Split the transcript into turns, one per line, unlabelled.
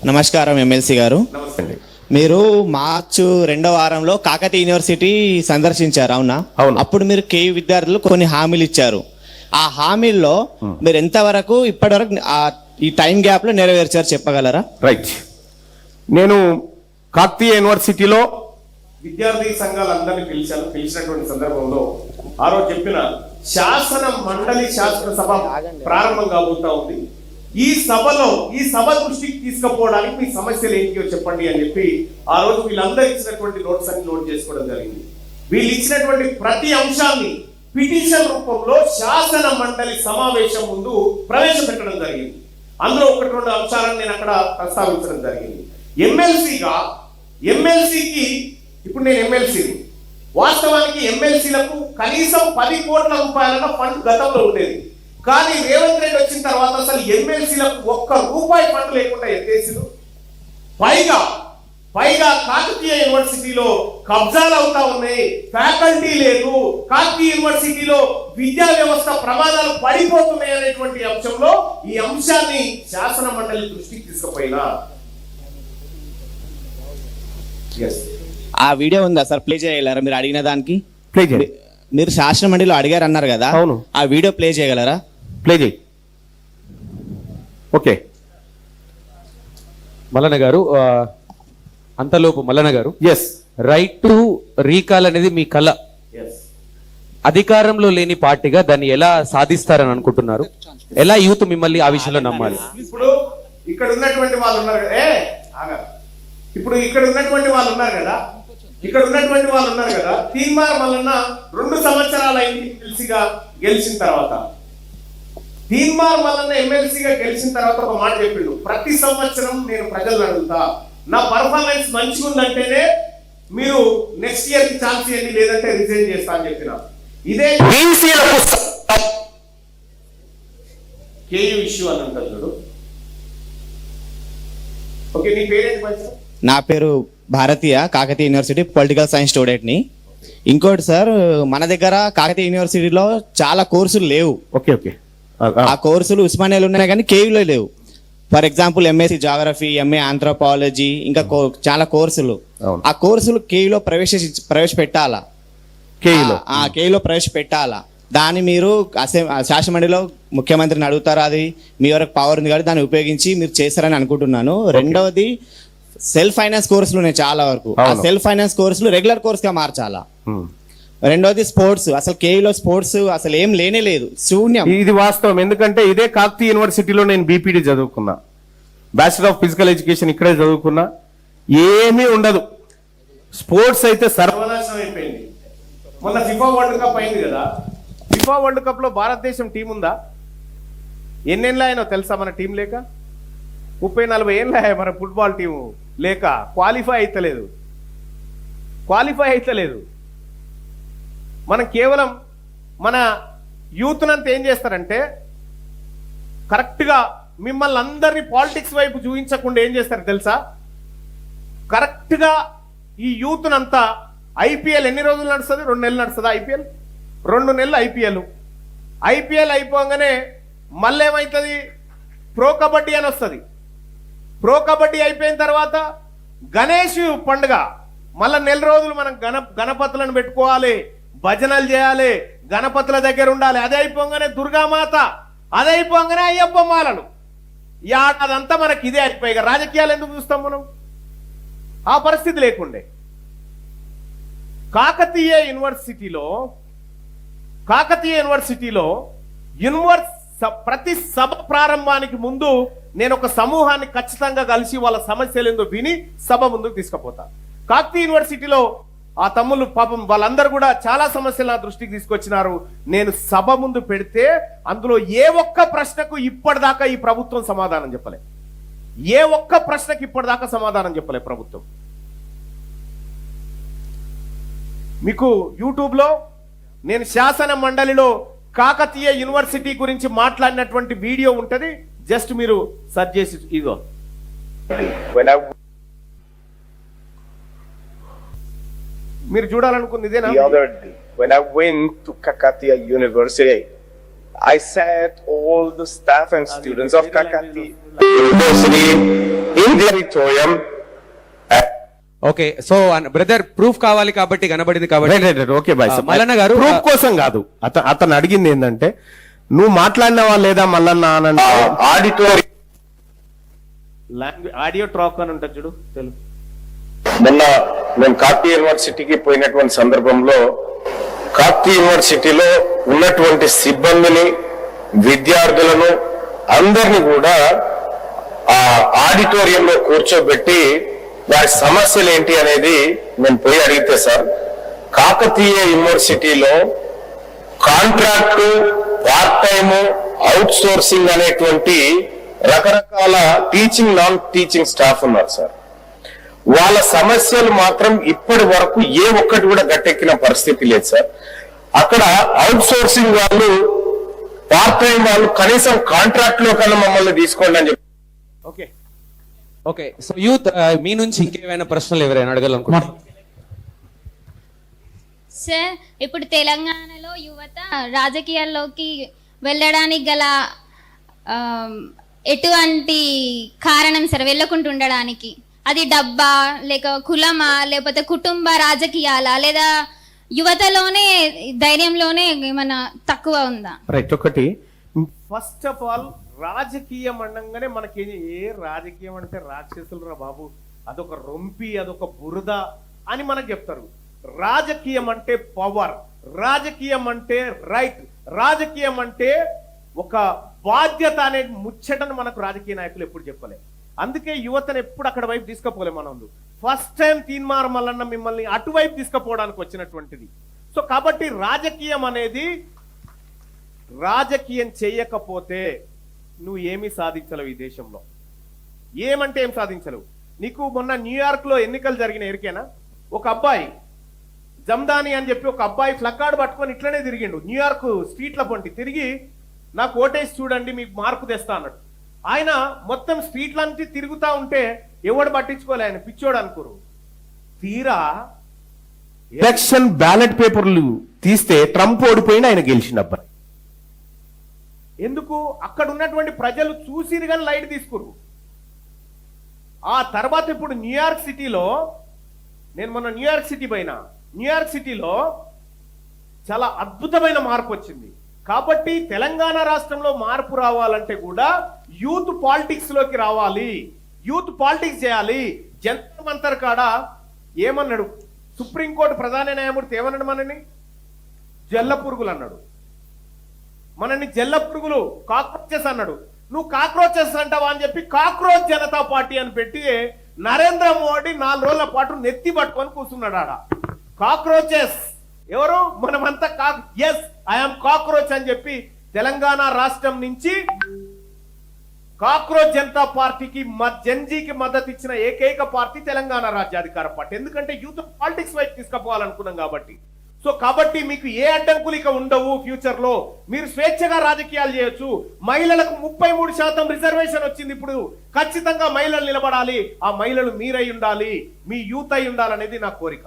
నమస్కారం ఎమ్మెల్సీ గారు.
నమస్తే.
మీరు మార్చి 2వ వారంలో కాకతీయ యూనివర్సిటీ సందర్శించారు, అవునా?
అవును.
అప్పుడు మీరు కేయూ విద్యార్థులు కొన్ని హామీలు ఇచ్చారు. ఆ హామీల్లో మీరు ఎంతవరకు ఇప్పటివరకు ఈ టైం గ్యాప్ లో నెరవేర్చారు చెప్పగలరా?
రైట్. నేను కాకతీయ యూనివర్సిటీలో విద్యార్థి సంఘాలందరినీ పిలిచినటువంటి సందర్భంలో ఆ రోజు చెప్పిన శాసన మండలి శాసనసభ ప్రారంభం కాబోతా ఉంది. ఈ సభ దృష్టికి తీసుకుపోవడానికి మీ సమస్యలు ఏంటియో చెప్పండి అని చెప్పి ఆ రోజు వీళ్ళందరూ ఇచ్చినటువంటి నోట్స్ అన్ని నోట్ చేసుకోవడం జరిగింది. వీళ్ళు ఇచ్చినటువంటి ప్రతి అంశాన్ని పిటిషన్ రూపంలో శాసన మండలి సమావేశం ముందు ప్రవేశపెట్టడం జరిగింది. అందులో 1-2 అంశాలను నేను అక్కడ ప్రస్తావించడం జరిగింది. ఎమ్మెల్సీకి ఇప్పుడు నేను ఎమ్మెల్సీని, వాస్తవానికి ఎమ్మెల్సీలకు కనీసం 10 కోట్ల రూపాయల ఫండ్ గతంలో ఉండేది. కానీ రేవంత్ రెడ్డి వచ్చిన తర్వాత అసలు ఎమ్మెల్సీలకు 1 రూపాయి ఫండ్ లేకుండా ఎత్తేసిండు. పైగా కాకతీయ యూనివర్సిటీలో కబ్జాలు అవుతా ఉన్నాయి, ఫ్యాకల్టీ లేదు, కాకతీయ యూనివర్సిటీలో విద్యా వ్యవస్థ ప్రమాదాలు పడిపోతున్నాయి అనేటువంటి అంశంలో ఈ అంశాన్ని శాసన మండలి దృష్టికి తీసుకుపోయినా
ఆ వీడియో ఉందా సార్? ప్లే చేయగలరా? మీరు అడిగిన దానికి
ప్లే చేయండి.
మీరు శాసన మండలిలో అడిగారు అన్నారు కదా,
అవును.
ఆ వీడియో ప్లే చేయగలరా?
ప్లే చేయి. ఓకే.
మల్లన్న గారు, అంతలోపు Mallanna garu,
yes,
right to recall అనేది మీ కళ. అధికారంలో లేని పార్టీగా దాన్ని ఎలా సాధిస్తారని అనుకుంటున్నారు? ఎలా యూత్ మిమ్మల్ని ఆ విషయంలో నమ్మాలి?
ఇప్పుడు ఇక్కడ ఉన్నటువంటి వాళ్ళు ఉన్నారు కదా, తీన్మార్ మల్లన్న 2 సంవత్సరాలు అయింది ఎమ్మెల్సీగా గెలిచిన తర్వాత. తీన్మార్ మల్లన్న ఎమ్మెల్సీగా గెలిచిన తర్వాత ఒక మాట చెప్పిండు, ప్రతి సంవత్సరం నేను ప్రజలను అడుగుతా, నా పర్ఫార్మెన్స్ మంచిగా ఉందంటేనే మీరు నెక్స్ట్ ఇయర్ కి ఛాన్స్ ఇవ్వండి, లేదంటే రిజైన్ చేస్తా అని చెప్పిన. ఇదే కేయూ ఇష్యూ అని అంటారు చూడు. ఓకే, నీ పేరేంటి?
నా పేరు Bharatiya, Kakatiya university political science student ని. ఇంకోటి సార్, మన దగ్గర కాకతీయ యూనివర్సిటీలో చాలా కోర్సులు లేవు.
Okay okay.
ఆ కోర్సులు ఉస్మానియాలో ఉన్నాయి కానీ కేయూలో లేవు. For example MSc geography, MA anthropology, ఇంకా చాలా కోర్సులు. ఆ కోర్సులు కేయూలో ప్రవేశపెట్టాలా, కేయూలో ప్రవేశపెట్టాలా. దాన్ని మీరు శాసనమండలిలో ముఖ్యమంత్రిని అడుగుతారా? అది మీ వరకు పవర్ ఉంది కాబట్టి దాన్ని ఉపయోగించి మీరు చేస్తారని అనుకుంటున్నాను. రెండవది, సెల్ఫ్ ఫైనాన్స్ కోర్సులు ఉన్నాయి చాలా వరకు. ఆ సెల్ఫ్ ఫైనాన్స్ కోర్సులు రెగ్యులర్ కోర్స్ గా మార్చాలా. రెండోది స్పోర్ట్స్, అసలు కేయూలో స్పోర్ట్స్ అసలు ఏం లేనే లేదు, శూన్యం.
ఇది వాస్తవం. ఎందుకంటే ఇదే కాకతీయ యూనివర్సిటీలో నేను బీపీడీ చదువుకున్నా, బ్యాచిలర్ ఆఫ్ ఫిజికల్ ఎడ్యుకేషన్ ఇక్కడే చదువుకున్నా. ఏమీ ఉండదు. స్పోర్ట్స్ అయితే సర్వనాశనం అయిపోయింది. మొన్న ఫిఫా వరల్డ్ కప్ అయింది కదా, ఫిఫా వరల్డ్ కప్ లో భారతదేశం టీం ఉందా? ఎన్నెళ్ళ అయినా తెలుసా మన టీం లేక? 30-40 ఏళ్ళ మన ఫుట్బాల్ టీము లేక క్వాలిఫై అయితలేదు. మనం కేవలం మన యూత్నంతా ఏం చేస్తారంటే, కరెక్ట్గా మిమ్మల్ని అందరినీ పాలిటిక్స్ వైపు చూపించకుండా ఏం చేస్తారు తెలుసా? కరెక్ట్గా ఈ యూత్నంతా ఐపీఎల్ ఎన్ని రోజులు నడుస్తుంది? 2 నెలలు నడుస్తుంది ఐపీఎల్. 2 నెలలు ఐపీఎల్ అయిపోగానే మళ్ళీ ఏమవుతుంది? ప్రో కబడ్డీ అని వస్తుంది. ప్రో కబడ్డీ అయిపోయిన తర్వాత గణేష్ పండుగ, మళ్ళీ 1 నెల రోజులు మనం గణపతులను పెట్టుకోవాలి, భజనలు చేయాలి, గణపతుల దగ్గర ఉండాలి. అదే అయిపోగానే దుర్గామాత, అదే అయిపోగానే అయ్యప్ప మాలలు. ఈ అదంతా మనకి ఇదే అయిపోయి రాజకీయాలు ఎందుకు చూస్తాం మనం? ఆ పరిస్థితి లేకుండే. కాకతీయ యూనివర్సిటీలో ప్రతి సభ ప్రారంభానికి ముందు నేను ఒక సమూహాన్ని ఖచ్చితంగా కలిసి వాళ్ళ సమస్యలు ఏందో విని సభ ముందుకు తీసుకుపోతా. కాకతీయ యూనివర్సిటీలో ఆ తమ్ముళ్ళు పాపం వాళ్ళందరూ కూడా చాలా సమస్యలు నా దృష్టికి తీసుకొచ్చినారు. నేను సభ ముందు పెడితే అందులో ఏ ఒక్క ప్రశ్నకు ఇప్పటిదాకా ఈ ప్రభుత్వం సమాధానం చెప్పలే. ప్రభుత్వం. మీకు యూట్యూబ్లో నేను శాసన మండలిలో కాకతీయ యూనివర్సిటీ గురించి మాట్లాడినటువంటి వీడియో ఉంటది, జస్ట్ మీరు సెర్చ్ చేసి ఇదో. మీరు చూడాలనుకుంది ఇదేనా?
The other day, when I went to Kakatiya University, I said all the staff and students of Kakatiya University in the auditorium.
Okay so brother proof కావాలి కాబట్టి కనబడింది కాబట్టి
okay bye
Mallanna garu
proof కోసం కాదు అతను అడిగింది ఏంటంటే నువ్వు మాట్లాడినవా లేదా మల్లన్న అని
Auditorium.
ఆడియో ట్రాక్ అని ఉంటుంది చూడు తెలుగు
మొన్న మేము కాకతీయ యూనివర్సిటీకి పోయినటువంటి సందర్భంలో కాకతీయ యూనివర్సిటీలో ఉన్నటువంటి సిబ్బందిని విద్యార్థులను అందరిని కూడా ఆ ఆడిటోరియంలో కూర్చోబెట్టి వారి సమస్యలు ఏంటి అనేది నేను పోయి అడిగితే సార్ కాకతీయ యూనివర్సిటీలో contract part time out sourcing అనేటువంటి రకరకాల టీచింగ్ నాన్ టీచింగ్ స్టాఫ్ ఉన్నారు సార్. వాళ్ళ సమస్యలు మాత్రం ఇప్పటి వరకు ఏ ఒక్కటి కూడా గట్టెక్కిన పరిస్థితి లేదు సార్. అక్కడ అవుట్ సోర్సింగ్ వాళ్ళు పార్ట్ టైం వాళ్ళు కనీసం కాంట్రాక్ట్ లో కన్నా మమ్మల్ని తీసుకోండి అని చెప్పి.
ఓకే
ఓకే సో యూత్ మీ నుంచి ఇంకేమైనా ప్రశ్నలు ఎవరైనా అడగాలనుకుంటున్నారు?
సార్ ఇప్పుడు తెలంగాణలో యువత రాజకీయాల్లోకి వెళ్ళడానికి గల ఎటువంటి కారణం సార్ వెళ్ళకుండా ఉండడానికి? అది డబ్బా లేక కులమా లేకపోతే కుటుంబ రాజకీయాలా లేదా యువతలోనే ధైర్యంలోనే ఏమైనా తక్కువ ఉందా?
రైట్ ఒకటి ఫస్ట్ ఆఫ్ ఆల్ రాజకీయం అనగానే మనకి ఏ రాజకీయం అంటే రాక్షసులు రా బాబు, అదొక రొంపి అదొక బురద అని మనకు చెప్తారు. రాజకీయం అంటే పవర్, రాజకీయం అంటే రైట్, రాజకీయం అంటే ఒక బాధ్యత అనే ముచ్చటను మనకు రాజకీయ నాయకులు ఎప్పుడు చెప్పలేదు. అందుకే యువతను ఎప్పుడు అక్కడ వైపు తీసుకుపోలే. మనం ఫస్ట్ టైం తీన్మార్ మల్లన్న మిమ్మల్ని అటువైపు తీసుకుపోవడానికి వచ్చినటువంటిది. సో కాబట్టి రాజకీయం అనేది రాజకీయం చేయకపోతే నువ్వు ఏమీ సాధించలేవు ఈ దేశంలో. ఏమంటే ఏం సాధించలేవు. నీకు మొన్న న్యూయార్క్ లో ఎన్నికలు జరిగిన ఎరికేనా? ఒక అబ్బాయి జమ్దాని అని చెప్పి ఒక అబ్బాయి ఫ్లక్కార్డ్ పట్టుకొని ఇట్లనే తిరిగిండు న్యూయార్క్ స్ట్రీట్ల పొంటి తిరిగి, నాకు ఓటేసి చూడండి మీకు మార్పు తెస్తా అన్నట్టు. ఆయన మొత్తం స్ట్రీట్లంటి తిరుగుతా ఉంటే ఎవడు పట్టించుకోలే, ఆయన పిచ్చోడు అనుకోరు. తీరా ఎలక్షన్ బ్యాలెట్ పేపర్లు తీస్తే ట్రంప్ ఓడిపోయిన ఆయన గెలిచిన అబ్బాయి. ఎందుకు? అక్కడ ఉన్నటువంటి ప్రజలు చూసిరు కానీ లైట్ తీసుకురు. ఆ తర్వాత ఇప్పుడు న్యూయార్క్ సిటీలో, నేను మొన్న న్యూయార్క్ సిటీ పోయినా, న్యూయార్క్ సిటీలో చాలా అద్భుతమైన మార్పు వచ్చింది. కాబట్టి తెలంగాణ రాష్ట్రంలో మార్పు రావాలంటే కూడా యూత్ పాలిటిక్స్ లోకి రావాలి, యూత్ పాలిటిక్స్ చేయాలి. జంతర్ మంతర్ కాడ ఏమన్నాడు సుప్రీంకోర్టు ప్రధాన న్యాయమూర్తి? ఏమన్నాడు? మనని జల్ల పురుగులు అన్నాడు, మనని జల్ల పురుగులు, కాక్రోచెస్ అన్నాడు. నువ్వు కాక్రోచెస్ అంటావా అని చెప్పి కాక్రోచ్ జనతా పార్టీ అని పెట్టి నరేంద్ర మోడీ 4 రోజుల పాటు నెత్తి పట్టుకొని కూర్చున్నాడు ఆడ. కాక్రోచెస్ ఎవరు? మనమంతా ఎస్ ఐఎమ్ కాక్రోచ్ అని చెప్పి తెలంగాణ రాష్ట్రం నుంచి కాక్రోచ్ జనతా పార్టీకి జన్జీకి మద్దతు ఇచ్చిన ఏకైక పార్టీ తెలంగాణ రాజ్యాధికార పార్టీ. ఎందుకంటే యూత్ పాలిటిక్స్ వైపు తీసుకుపోవాలనుకున్నాం కాబట్టి. సో కాబట్టి మీకు ఏ అడ్డంకులు ఇక ఉండవు. ఫ్యూచర్ లో మీరు స్వేచ్ఛగా రాజకీయాలు చేయొచ్చు. మహిళలకు 33% రిజర్వేషన్ వచ్చింది. ఇప్పుడు ఖచ్చితంగా మహిళలు నిలబడాలి. ఆ మహిళలు మీరై ఉండాలి, మీ యూత్ అయి ఉండాలనేది నా కోరిక.